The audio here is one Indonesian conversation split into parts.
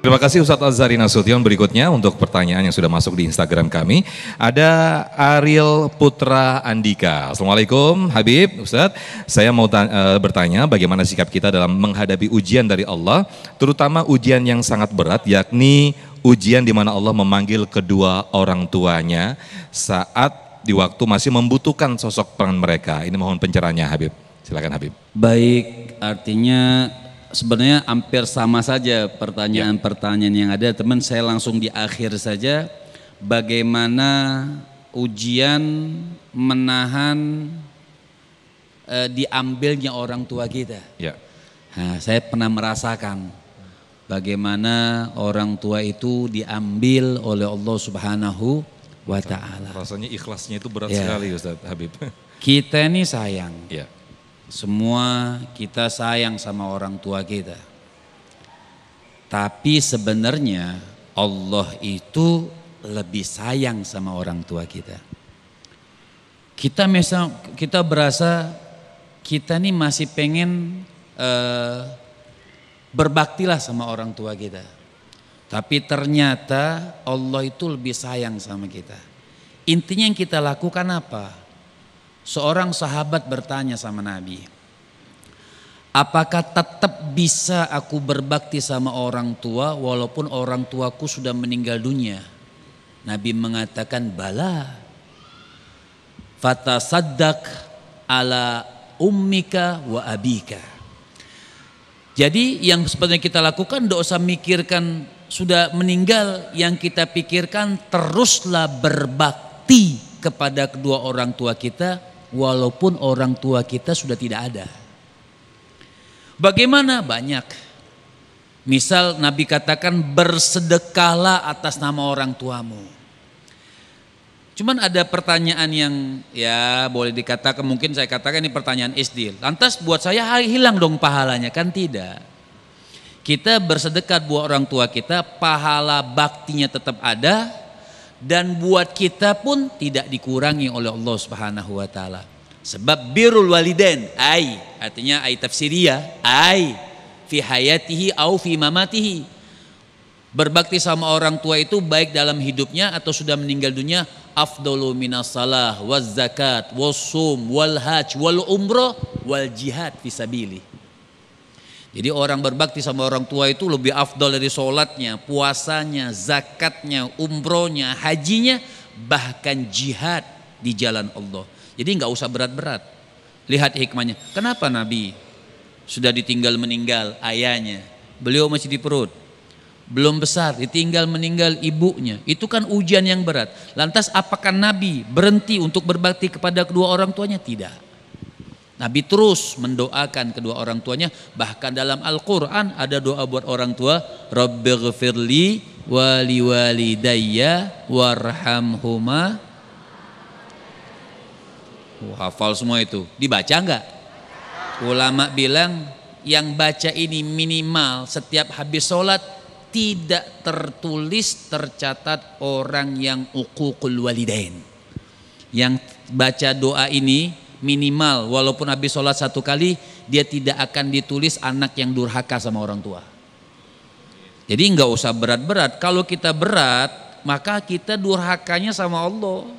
Terima kasih Ustadz Azhari Nasution. Berikutnya untuk pertanyaan yang sudah masuk di Instagram kami, ada Ariel Putra Andika. Assalamualaikum Habib, Ustadz. Saya mau bertanya bagaimana sikap kita dalam menghadapi ujian dari Allah, terutama ujian yang sangat berat, yakni ujian di mana Allah memanggil kedua orang tuanya saat di waktu masih membutuhkan sosok peran mereka. Ini mohon pencerahannya Habib. Silakan Habib. Baik, artinya sebenarnya hampir sama saja pertanyaan-pertanyaan yang ada, teman. Saya langsung di akhir saja, bagaimana ujian menahan diambilnya orang tua kita. Ya. Nah, saya pernah merasakan bagaimana orang tua itu diambil oleh Allah Subhanahu wa Ta'ala. Rasanya ikhlasnya itu berat sekali Ustaz Habib. Kita ini sayang. Ya. Semua kita sayang sama orang tua kita. Tapi sebenarnya Allah itu lebih sayang sama orang tua kita. Kita berasa kita nih masih pengen berbaktilah sama orang tua kita. Tapi ternyata Allah itu lebih sayang sama kita. Intinya yang kita lakukan apa? Seorang sahabat bertanya sama Nabi, apakah tetap bisa aku berbakti sama orang tua walaupun orang tuaku sudah meninggal dunia? Nabi mengatakan, bala. Fatasaddaq ala ummika wa abika. Jadi yang sebenarnya kita lakukan, tidak usah mikirkan sudah meninggal, yang kita pikirkan teruslah berbakti kepada kedua orang tua kita walaupun orang tua kita sudah tidak ada. Bagaimana? Banyak. Misal Nabi katakan bersedekahlah atas nama orang tuamu. Cuman ada pertanyaan yang ya boleh dikatakan, mungkin saya katakan ini pertanyaan SD. Lantas buat saya hilang dong pahalanya? Kan tidak. Kita bersedekah buat orang tua kita, pahala baktinya tetap ada. Dan buat kita pun tidak dikurangi oleh Allah Subhanahu wa Ta'ala. Sebab birrul walidain, artinya tafsiriyah, fi hayatihi au fi mamatihi. Berbakti sama orang tua itu baik dalam hidupnya atau sudah meninggal dunia, afdalu minas salah waz zakat was sum wal hajj wal umrah wal jihad fisabilillah. Jadi orang berbakti sama orang tua itu lebih afdal dari sholatnya, puasanya, zakatnya, umrohnya, hajinya, bahkan jihad di jalan Allah. Jadi nggak usah berat-berat. Lihat hikmahnya. Kenapa Nabi sudah ditinggal meninggal ayahnya, beliau masih di perut, belum besar, ditinggal meninggal ibunya. Itu kan ujian yang berat. Lantas apakah Nabi berhenti untuk berbakti kepada kedua orang tuanya? Tidak. Nabi terus mendoakan kedua orang tuanya. Bahkan dalam Al-Quran ada doa buat orang tua, Rabbighfirli wali walidayya warhamhuma. Hafal semua itu. Dibaca enggak? Ulama bilang yang baca ini minimal setiap habis sholat tidak tertulis tercatat orang yang uququl walidain. Yang baca doa ini minimal walaupun habis sholat satu kali, dia tidak akan ditulis anak yang durhaka sama orang tua. Jadi nggak usah berat-berat. Kalau kita berat, maka kita durhakanya sama Allah.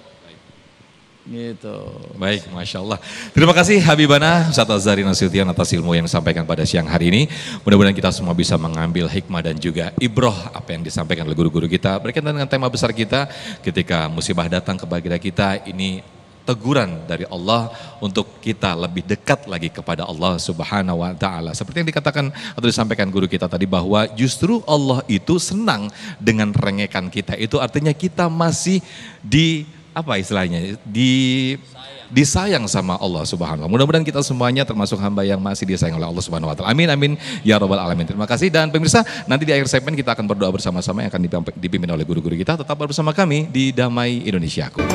Gitu. Baik, Masya Allah. Terima kasih Habibana Ustadz Azhari Nasution atas ilmu yang disampaikan pada siang hari ini. Mudah-mudahan kita semua bisa mengambil hikmah dan juga ibroh apa yang disampaikan oleh guru-guru kita. Berkaitan dengan tema besar kita, ketika musibah datang kepada kita, ini teguran dari Allah untuk kita lebih dekat lagi kepada Allah Subhanahu wa Ta'ala. Seperti yang dikatakan atau disampaikan guru kita tadi, bahwa justru Allah itu senang dengan rengekan kita. Itu artinya kita masih disayang sama Allah Subhanahu wa Ta'ala. Mudah-mudahan kita semuanya termasuk hamba yang masih disayang oleh Allah Subhanahu wa Ta'ala. Amin amin ya rabbal alamin. Terima kasih, dan pemirsa, nanti di akhir segmen kita akan berdoa bersama-sama yang akan dipimpin oleh guru-guru kita. Tetap bersama kami di Damai Indonesiaku.